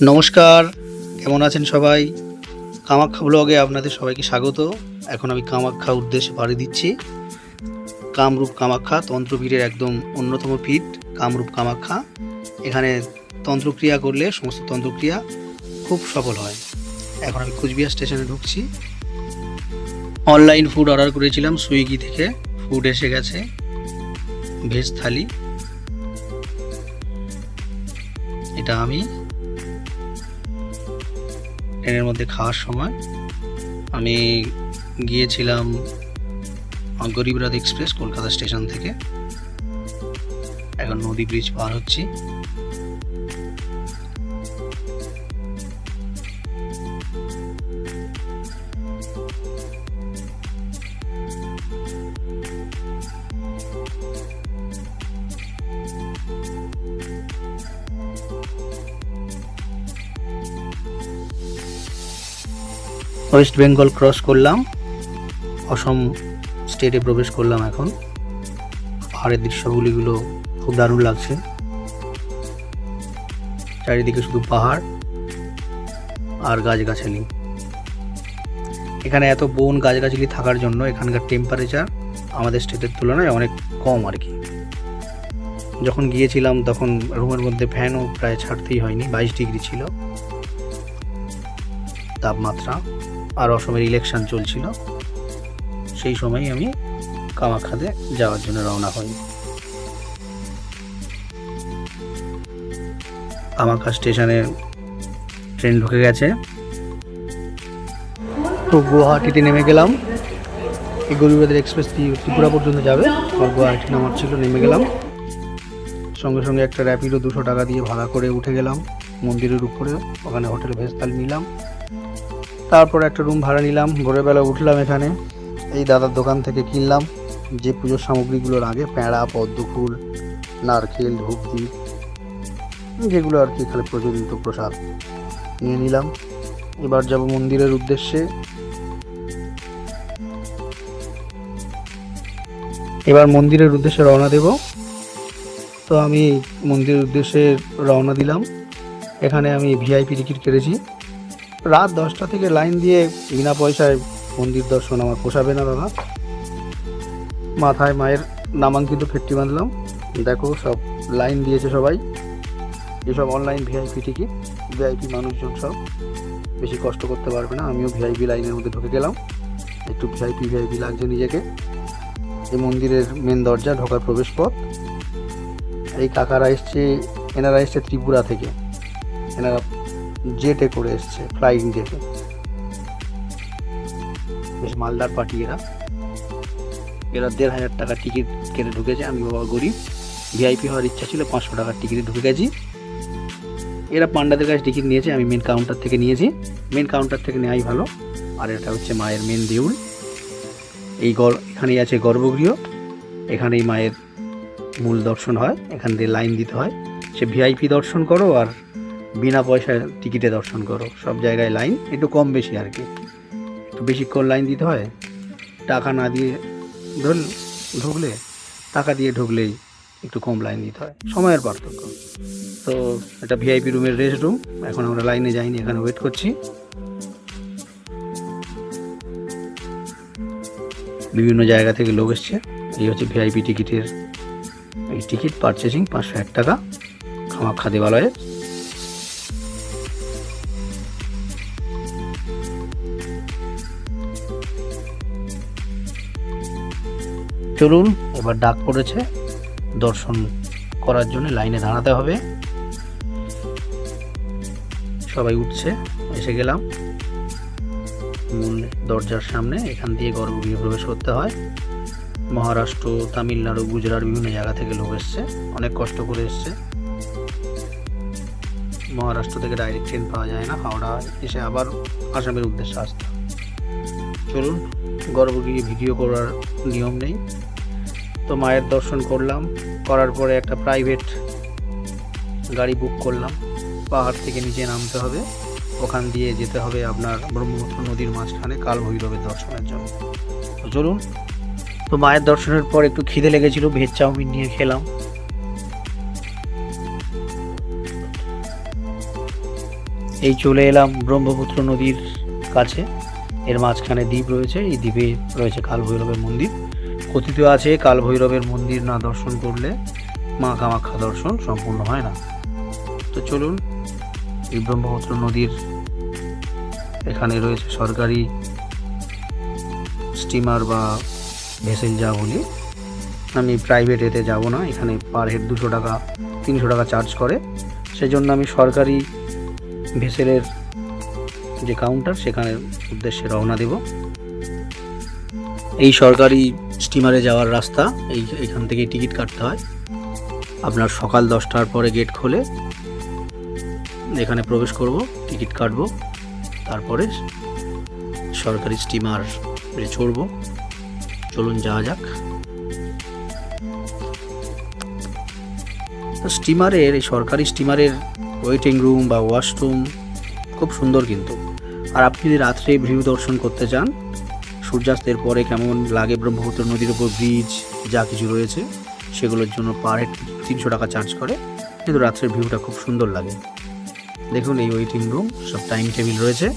নমস্কার, কেমন আছেন সবাই? কামাখ্যা ব্লগে আপনাদের সবাইকে স্বাগত। এখন আমি কামাখ্যা উদ্দেশ্যে পাড়ি দিচ্ছি। কামরূপ কামাখ্যা তন্ত্রপীঠের একদম অন্যতম পীঠ কামরূপ কামাখ্যা। এখানে তন্ত্রক্রিয়া করলে সমস্ত তন্ত্রক্রিয়া খুব সফল হয়। এখন আমি কোচবিহার স্টেশনে ঢুকছি। অনলাইন ফুড অর্ডার করেছিলাম সুইগি থেকে, ফুড এসে গেছে, ভেজ থালি। এটা আমি ট্রেনের মধ্যে খাওয়ার সময় আমি গিয়েছিলাম গরিবরথ এক্সপ্রেস কলকাতা স্টেশন থেকে। এখন নদী ব্রিজ পার হচ্ছি। ওয়েস্ট বেঙ্গল ক্রস করলাম, অসম স্টেটে প্রবেশ করলাম। এখন পাহাড়ের দৃশ্যগুলিগুলো খুব দারুণ লাগছে। চারিদিকে শুধু পাহাড় আর গাছগাছালি। এখানে এত বন গাছগাছালি থাকার জন্য এখানকার টেম্পারেচার আমাদের স্টেটের তুলনায় অনেক কম আর কি। যখন গিয়েছিলাম তখন রুমের মধ্যে ফ্যানও প্রায় ছাড়তেই হয়নি, 22 ডিগ্রি ছিল তাপমাত্রা। আর অসমের ইলেকশন চলছিল, সেই সময় আমি কামাখ্যাতে যাওয়ার জন্য রওনা হই। কামাখ্যা স্টেশনে ট্রেন ঢুকে গেছে, তো গুয়াহাটিতে নেমে গেলাম। এই গরিবরথ এক্সপ্রেস ত্রিপুরা পর্যন্ত যাবে, আর গুয়াহাটি নামার ছিল, নেমে গেলাম। সঙ্গে সঙ্গে একটা র্যাপিডো 200 টাকা দিয়ে ভাড়া করে উঠে গেলাম মন্দিরের উপরে। ওখানে হোটেল ভেজ থালি নিলাম, তারপর একটা রুম ভাড়া নিলাম। ভোরবেলা উঠলাম, এখানে এই দাদার দোকান থেকে কিনলাম যে পুজোর সামগ্রীগুলো লাগে, প্যাঁড়া, পদ্মফুল, নারকেল, ধূপদীপ, যেগুলো আর কি এখানে প্রচলিত প্রসাদ নিয়ে নিলাম। এবার যাব মন্দিরের উদ্দেশ্যে। রওনা দেব। তো আমি মন্দিরের উদ্দেশ্যে রওনা দিলাম। এখানে আমি ভিআইপি টিকিট কেটেছি। রাত 10টা থেকে লাইন দিয়ে বিনা পয়সায় মন্দির দর্শন আমার পোষাবে না দাদা। মাথায় মায়ের নামাঙ্কিত ফেটটি বাঁধলাম। দেখো সব লাইন দিয়েছে সবাই, এসব অনলাইন ভিআইপি টিকিট। ভিআইপি মানুষজন সব বেশি কষ্ট করতে পারবে না। আমিও ভিআইপি লাইনের মধ্যে ঢুকে গেলাম, একটু ভিআইপি লাগছে নিজেকে। এই মন্দিরের মেন দরজা, ঢোকার প্রবেশ পথ। এই কাকারা এনারা এসছে ত্রিপুরা থেকে। এনারা জেটে করে এসছে, ফ্লাইং জেটে। বেশ মালদার পার্টি এরা 1,500 টাকার টিকিট কেটে ঢুকেছে। আমি বাবা গরিব, ভিআইপি হওয়ার ইচ্ছা ছিল, 500 টাকার টিকিটে ঢুকে গেছি। এরা পান্ডাদের কাছে টিকিট নিয়েছে, আমি মেন কাউন্টার থেকে নিয়েছি। মেন কাউন্টার থেকে নেওয়াই ভালো। আর এটা হচ্ছে মায়ের মেন দেউল। এখানেই আছে গর্ভগৃহ, এখানেই মায়ের মূল দর্শন হয়। এখান দিয়ে লাইন দিতে হয়, সে ভিআইপি দর্শন করো আর বিনা পয়সায় টিকিটে দর্শন করো, সব জায়গায় লাইন একটু কম বেশি আর কি। একটু বেশিক্ষণ লাইন দিতে হয়। টাকা না দিয়ে ঢুকলে, টাকা দিয়ে ঢুকলেই একটু কম লাইন দিতে হয়, সময়ের পার্থক্য। তো এটা ভিআইপি রুমের রেস্ট রুম। এখন আমরা লাইনে যাইনি, এখানে ওয়েট করছি। বিভিন্ন জায়গা থেকে লোক এসছে। এই হচ্ছে ভিআইপি টিকিটের এই টিকিট পারচেসিং, 501 টাকা কামাখ্যা দেবালয়ে। চলুন, এবার ডাক পড়েছে, দর্শন করার জন্য লাইনে দাঁড়াতে হবে। সবাই উঠছে, এসে গেলাম মূল দরজার সামনে। এখান দিয়ে গর্ভগৃহে প্রবেশ করতে হয়। মহারাষ্ট্র, তামিলনাড়ু, গুজরাট বিভিন্ন জায়গা থেকে লোক এসছে, অনেক কষ্ট করে এসছে। মহারাষ্ট্র থেকে ডাইরেক্ট ট্রেন পাওয়া যায় না, হাওড়া এসে আবার আসামের উদ্দেশ্যে আসতে। চলুন, গর্ভগৃহে ভিডিও করার নিয়ম নেই। তো মায়ের দর্শন করলাম, করার পরে একটা প্রাইভেট গাড়ি বুক করলাম। পাহাড় থেকে নিচে নামতে হবে, ওখান দিয়ে যেতে হবে আপনার ব্রহ্মপুত্র নদীর মাঝখানে কালভৈরবের দর্শনের জন্য। তো চলুন। তো মায়ের দর্শনের পর একটু খিদে লেগেছিল, ভেজ চাউমিন নিয়ে খেলাম। এই চলে এলাম ব্রহ্মপুত্র নদীর কাছে। এর মাঝখানে দ্বীপ রয়েছে, এই দ্বীপে রয়েছে কাল ভৈরবের মন্দির। কথিত আছে কাল ভৈরবের মন্দির না দর্শন করলে মা কামাখ্যা দর্শন সম্পূর্ণ হয় না। তো চলুন, এই ব্রহ্মপুত্র নদীর এখানে রয়েছে সরকারি স্টিমার বা ভেসেল যা বলি, আমি প্রাইভেট এতে যাব না। এখানে পার হেড 200 টাকা 300 টাকা চার্জ করে, সেজন্য আমি সরকারি ভেসেলের যে কাউন্টার সেখানে উদ্দেশ্যে রওনা দেব। এই সরকারি স্টিমারে যাওয়ার রাস্তা এইখান থেকে টিকিট কাটতে হয়। আপনার সকাল 10টার পরে গেট খোলে, এখানে প্রবেশ করব, টিকিট কাটব, তারপরে সরকারি স্টিমার চড়ব। চলুন যাওয়া যাক। স্টিমারের এই সরকারি স্টিমারের ওয়েটিং রুম বা ওয়াশরুম খুব সুন্দর কিন্তু। আর আপনি যদি রাত্রে ভিউ দর্শন করতে চান, সূর্যাস্তের পরে কেমন লাগে ব্রহ্মপুত্র নদীর উপর ব্রিজ যা কিছু রয়েছে সেগুলোর জন্য পার হেড 300 টাকা চার্জ করে, কিন্তু রাত্রের ভিউটা খুব সুন্দর লাগে। দেখুন এই ওয়েটিং রুম, সব টাইম টেবিল রয়েছে,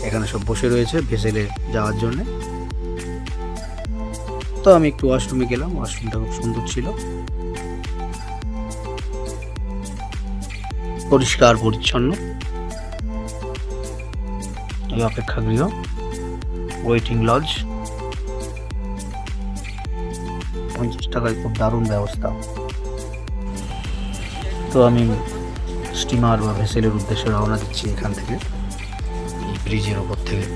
এখানে সব বসে রয়েছে ভেসেলে যাওয়ার জন্যে। তো আমি একটু ওয়াশরুমে গেলাম, ওয়াশরুমটা খুব সুন্দর ছিল, পরিষ্কার পরিচ্ছন্ন। এই অপেক্ষাগৃহ, ওয়েটিং লজ, 50 টাকায় খুব দারুণ ব্যবস্থা। তো আমি স্টিমার বা ভেসেলের উদ্দেশ্যে রওনা দিচ্ছি এখান থেকে, এই ব্রিজের ওপর থেকে।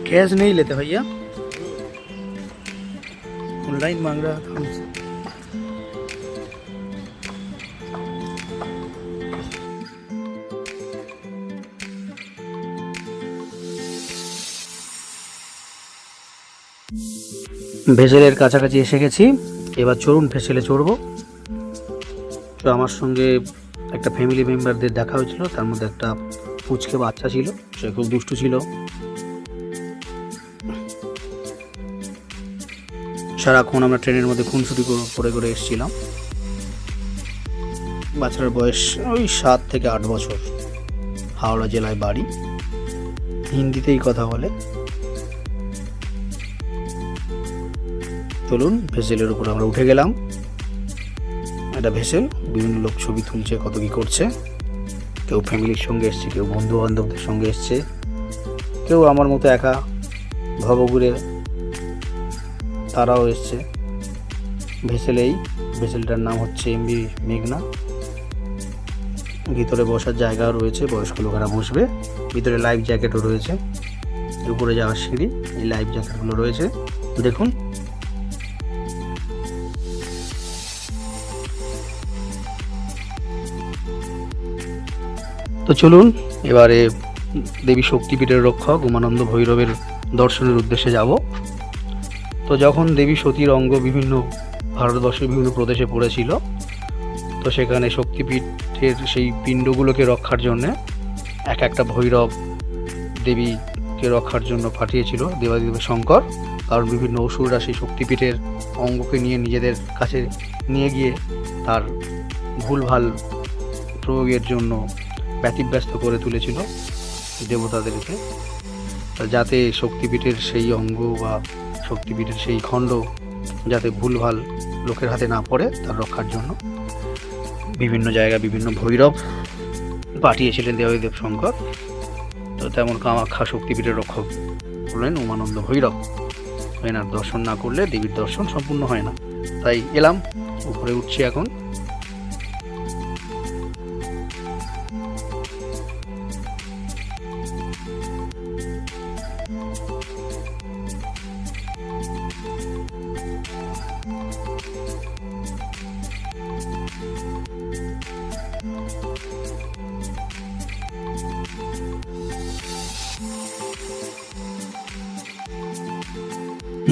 कैश नहीं लेते भैया, ऑनलाइन मांग रहा था हमसे। ভেসেলের কাছাকাছি এসে গেছি, এবার চলুন ভেসেলে চড়বো। তো আমার সঙ্গে একটা ফ্যামিলি মেম্বারদের দেখা হয়েছিল, তার মধ্যে একটা পুচকে বাচ্চা ছিল, সে খুব দুষ্টু ছিল। সারাক্ষণ আমরা ট্রেনের মধ্যে খুনসুটি করে করে এসেছিলাম। বাচ্চার বয়স ওই 7 থেকে 8 বছর, হাওড়া জেলায় বাড়ি, হিন্দিতেই কথা বলে। চলুন ভেসেলের উপর আমরা উঠে গেলাম। একটা ভেসেল, বিভিন্ন লোক ছবি তুলছে, কত কি করছে। কেউ ফ্যামিলির সঙ্গে এসছে, কেউ বন্ধু বান্ধবদের সঙ্গে এসছে, কেউ আমার মতো একা ভবঘুরে তারাও এসছে। ভেসেলটার নাম হচ্ছে MV মেঘনা। ভিতরে বসার জায়গা রয়েছে, বয়স্ক লোকেরা বসবে। ভিতরে লাইফ জ্যাকেটও রয়েছে, উপরে যাওয়ার সিঁড়ি, এই লাইফ জ্যাকেটগুলো রয়েছে দেখুন। তো চলুন এবারে দেবী শক্তিপীঠের রক্ষক উমানন্দ ভৈরবের দর্শনের উদ্দেশ্যে যাব। তো যখন দেবী সতীর অঙ্গ বিভিন্ন ভারতবর্ষের বিভিন্ন প্রদেশে পড়েছিল, তো সেখানে শক্তিপীঠের সেই পিণ্ডগুলোকে রক্ষার জন্যে একটা ভৈরব দেবীকে রক্ষার জন্য পাঠিয়েছিল দেবাদিদেব শঙ্কর। কারণ বিভিন্ন অসুররা সেই শক্তিপীঠের অঙ্গকে নিয়ে নিজেদের কাছে নিয়ে গিয়ে তার ভুলভাল প্রয়োগের জন্য ব্যতিব্যস্ত করে তুলেছিল দেবতাদেরকে, যাতে শক্তিপীঠের সেই অঙ্গ বা শক্তিপীঠের সেই খণ্ড যাতে ভুলভাল লোকের হাতে না পড়ে তার রক্ষার জন্য বিভিন্ন জায়গায় বিভিন্ন ভৈরব পাঠিয়েছিলেন দেবাদিদেব শঙ্কর। তো তেমন কামাখ্যা শক্তিপীঠের রক্ষক হলেন উমানন্দ ভৈরব। এনার দর্শন না করলে দেবীর দর্শন সম্পূর্ণ হয় না। তাই এলাম, উপরে উঠছি এখন।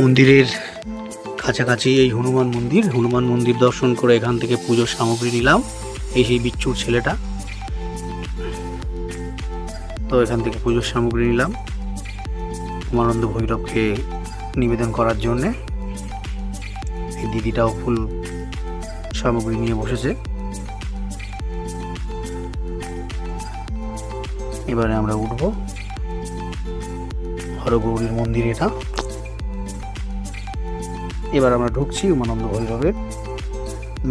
মন্দিরের কাছাকাছি এই হনুমান মন্দির দর্শন করে এখান থেকে পুজোর সামগ্রী নিলাম। এই সেই বিচ্ছুর ছেলেটা, তো এখান থেকে পুজোর সামগ্রী নিলাম উমানন্দ ভৈরবকে নিবেদন করার জন্যে। এই দিদিটাও ফুল সামগ্রী নিয়ে বসেছে। এবারে আমরা উঠবো হরগৌরীর মন্দির এটা। এবার আমরা ঢুকছি উমানন্দ ভৈরবের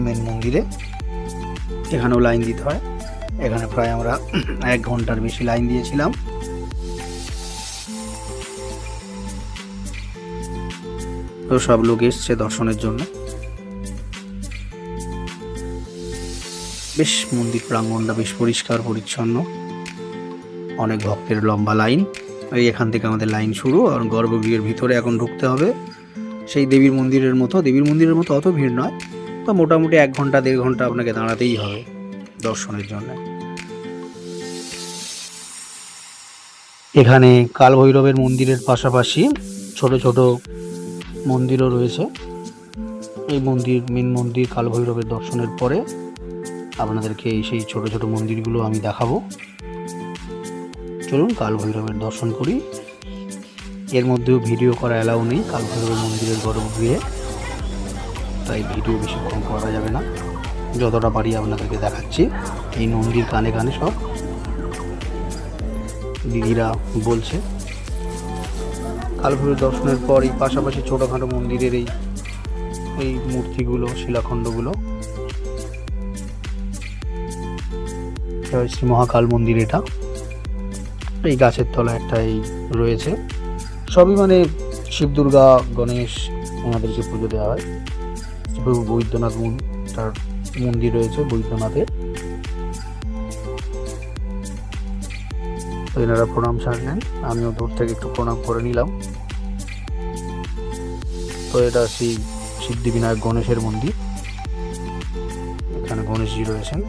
মেন মন্দিরে। এখানেও লাইন দিতে হয়। এখানে প্রায় আমরা 1 ঘন্টার বেশি লাইন দিয়েছিলাম। তো সব লোক এসছে দর্শনের জন্য। বেশ মন্দির প্রাঙ্গণটা বেশ পরিষ্কার পরিচ্ছন্ন, অনেক ভক্তের লম্বা লাইন। এই এখান থেকে আমাদের লাইন শুরু। আর গর্ভগৃহের ভিতরে এখন ঢুকতে হবে। সেই দেবীর মন্দিরের মতো অত ভিড় নয়, তো মোটামুটি 1 ঘন্টা 1.5 ঘন্টা আপনাকে দাঁড়াতেই হবে দর্শনের জন্য। এখানে কাল ভৈরবের মন্দিরের পাশাপাশি ছোট ছোট মন্দিরও রয়েছে। এই মেন মন্দির কাল ভৈরবের দর্শনের পরে আপনাদেরকে সেই ছোট ছোট মন্দিরগুলো আমি দেখাবো। চলুন কাল ভৈরবের দর্শন করি। এর মধ্যেও ভিডিও করা অ্যালাউ নেই কাল ভৈরবের মন্দিরের গর্ভগৃহে, তাই ভিডিও বেশিক্ষণ করা যাবে না। যতটা পারি আপনাদেরকে দেখাচ্ছি। এই মন্দির কানে কানে সব দিদিরা বলছে। কাল ভৈরব দর্শনের পর এই পাশাপাশি ছোটোখাটো মন্দিরের এই মূর্তিগুলো, শিলাখণ্ডগুলো। শ্রী মহাকাল মন্দির এটা। এই গাছের তলায় একটা এই রয়েছে। সবই মানে শিব দুর্গা গণেশ ওনাদেরকে পুজো দেওয়া হয়। প্রভু বৈদ্যনাথ তার মন্দির রয়েছে বৈদ্যনাথের। তো এনারা প্রণাম সারলেন, আমিও দূর থেকে একটু প্রণাম করে নিলাম। তো এটা সেই সিদ্ধিবিনায়ক গণেশের মন্দির। এখানে গণেশজি রয়েছেন।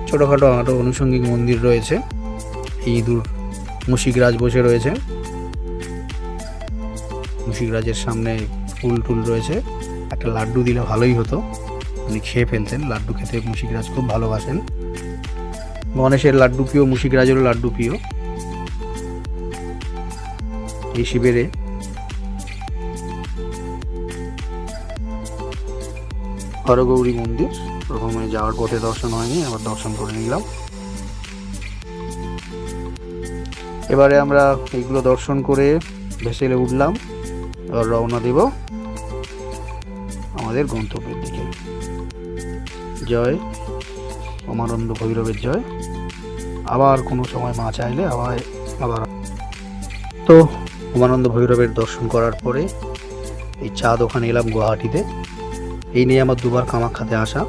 ছোটোখাটো আরও আনুষঙ্গিক মন্দির রয়েছে। এই ইঁদুর মুশিকরাজ বসে রয়েছে। মুশিকরাজের সামনে ফুল টুল রয়েছে। একটা লাড্ডু দিলে ভালোই হতো, উনি খেয়ে ফেলতেন। লাড্ডু খেতে মুশিকরাজ খুব ভালোবাসেন। গণেশের লাড্ডু প্রিয়, মুশিকরাজেরও লাড্ডু প্রিয়। এই শিবেরে হরগৌরী মন্দির। প্রথমে যাওয়ার পথে দর্শন হয়নি, আবার দর্শন করে নিলাম। এবারে আমরা এইগুলো দর্শন করে ভেসেলে উঠলাম। এবার রওনা দেব আমাদের গন্তব্যের দিকে। জয় উমানন্দ ভৈরবের জয়। আবার কোনো সময় মা চাইলে আবার তো উমানন্দ ভৈরবের দর্শন করার পরে এই চা দোকানে এলাম গুয়াহাটিতে। এই নিয়ে আমার 2বার কামাখ্যাতে আসা।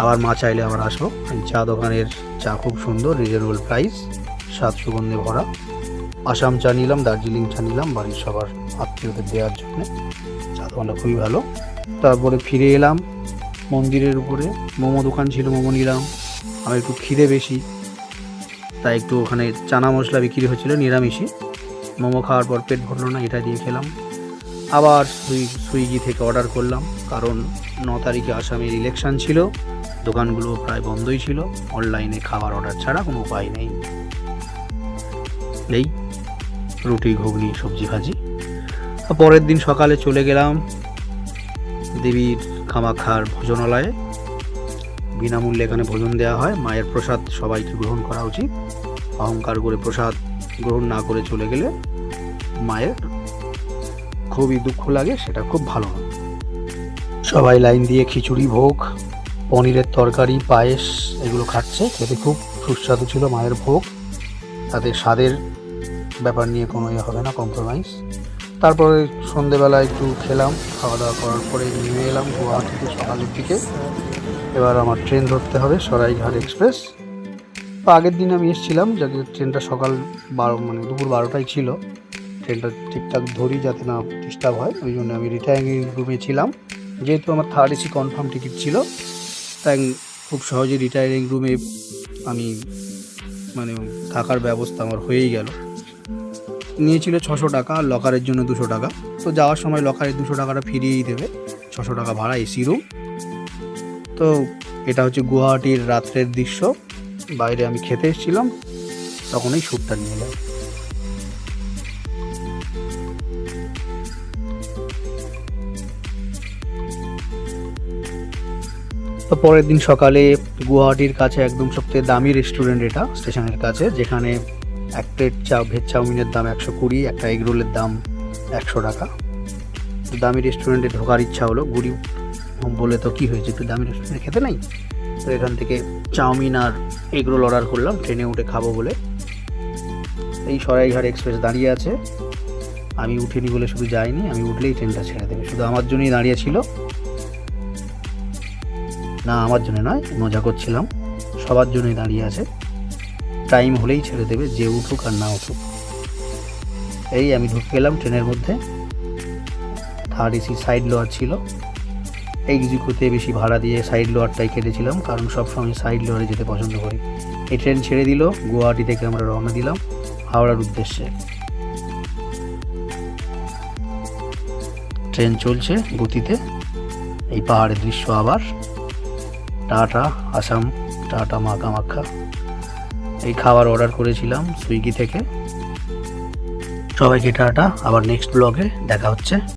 আবার মা চাইলে আবার আসবো। এই চা দোকানের চা খুব সুন্দর, রিজনেবল প্রাইস, স্বাদ সুগন্ধে ভরা। আসাম চা নিলাম, দার্জিলিং চা নিলাম বাড়ির সবার আত্মীয়দের দেওয়ার জন্য। চা দোকানটা খুবই ভালো। তারপরে ফিরে এলাম মন্দিরের উপরে। মোমো দোকান ছিল, মোমো নিলাম। আমার একটু খিদে বেশি, তাই একটু ওখানে চানা মশলা বিক্রি হচ্ছিলো নিরামিষই। মোমো খাওয়ার পর পেট ভরলো না, এটা দিয়ে খেলাম। আবার সুইগি থেকে অর্ডার করলাম, কারণ 9 তারিখে আসামের ইলেকশন ছিল। দোকানগুলো প্রায় বন্ধই ছিল। অনলাইনে খাবার অর্ডার ছাড়া কোনো উপায় নেই। এই রুটি, ঘুগনি, সবজি ভাজি। পরের দিন সকালে চলে গেলাম দেবীর কামাখ্যার ভোজনালয়ে। বিনামূল্যে এখানে ভোজন দেওয়া হয়। মায়ের প্রসাদ সবাইকে গ্রহণ করা উচিত। অহংকার করে প্রসাদ গ্রহণ না করে চলে গেলে মায়ের খুবই দুঃখ লাগে, সেটা খুব ভালো না। সবাই লাইন দিয়ে খিচুড়ি ভোগ, পনিরের তরকারি, পায়েস এগুলো খাচ্ছে। খেতে খুব সুস্বাদু ছিল মায়ের ভোগ। তাতে স্বাদের ব্যাপার নিয়ে কোনো হবে না, কম্প্রোমাইজ। তারপরে সন্ধেবেলা একটু খেলাম। খাওয়া দাওয়া করার পরে নেমে এলাম গুয়াহাটিতে সকালের দিকে। এবার আমার ট্রেন ধরতে হবে, সরাইঘাট এক্সপ্রেস। তো আগের দিন আমি এসেছিলাম, যাতে ট্রেনটা সকাল দুপুর 12টায় ছিল। ট্রেনটা ঠিকঠাক ধরি যাতে না ডিস্টার্ব হয়, ওই জন্য আমি রিটায়ারিং রুমে ছিলাম। যেহেতু আমার 3rd AC কনফার্ম টিকিট ছিল, তাই খুব সহজে রিটায়ারিং রুমে আমি থাকার ব্যবস্থা আমার হয়েই গেল। নিয়েছিল 600 টাকা, আর লকারের জন্য 200 টাকা। তো যাওয়ার সময় লকারের 200 টাকাটা ফিরিয়েই দেবে। 600 টাকা ভাড়া এসি রুম। তো এটা হচ্ছে গুয়াহাটির রাত্রের দৃশ্য। বাইরে আমি খেতে এসেছিলাম, তখন এই শ্যুটটা নিয়ে এলাম। তো পরের দিন সকালে গুয়াহাটির কাছে একদম সবথেকে দামি রেস্টুরেন্ট, এটা স্টেশনের কাছে, যেখানে এক প্লেট ভেজ চাউমিনের দাম 120, একটা এগ রোলের দাম 100 টাকা। তো দামি রেস্টুরেন্টে ঢোকার ইচ্ছা হলো, গরিব বলে তো কী হয়েছে, একটু দামি রেস্টুরেন্টে খেতে নাই। তো এখান থেকে চাউমিন আর এগ রোল অর্ডার করলাম ট্রেনে উঠে খাবো বলে। এই সরাইঘাট এক্সপ্রেস দাঁড়িয়ে আছে, আমি উঠিনি বলে শুধু যাইনি, আমি উঠলেই ট্রেনটা ছেড়ে দেবে, শুধু আমার জন্যই দাঁড়িয়ে ছিল। না, আমার জন্য নয়, মজা করছিলাম, সবার জন্যই দাঁড়িয়ে আছে, টাইম হলেই ছেড়ে দেবে, যে উঠুক আর না উঠুক। এই আমি ঢুকে গেলাম ট্রেনের মধ্যে। থার্ড এসি সাইড লোয়ার ছিল, এক্সিকিউতে বেশি ভাড়া দিয়ে সাইড লোয়ারটাই কেটেছিলাম, কারণ সবসময় সাইড লোয়ারে যেতে পছন্দ করি। এই ট্রেন ছেড়ে দিল, গুয়াহাটি থেকে আমরা রওনা দিলাম হাওড়ার উদ্দেশ্যে। ট্রেন চলছে গতিতে, এই পাহাড়ের দৃশ্য আবার, টাটা আসাম, টাটা মা কামাখ্যা। এই খাবার অর্ডার করেছিলাম সুইগি থেকে। সবাইকে টাটা, আবার নেক্সট ব্লগে দেখা হচ্ছে।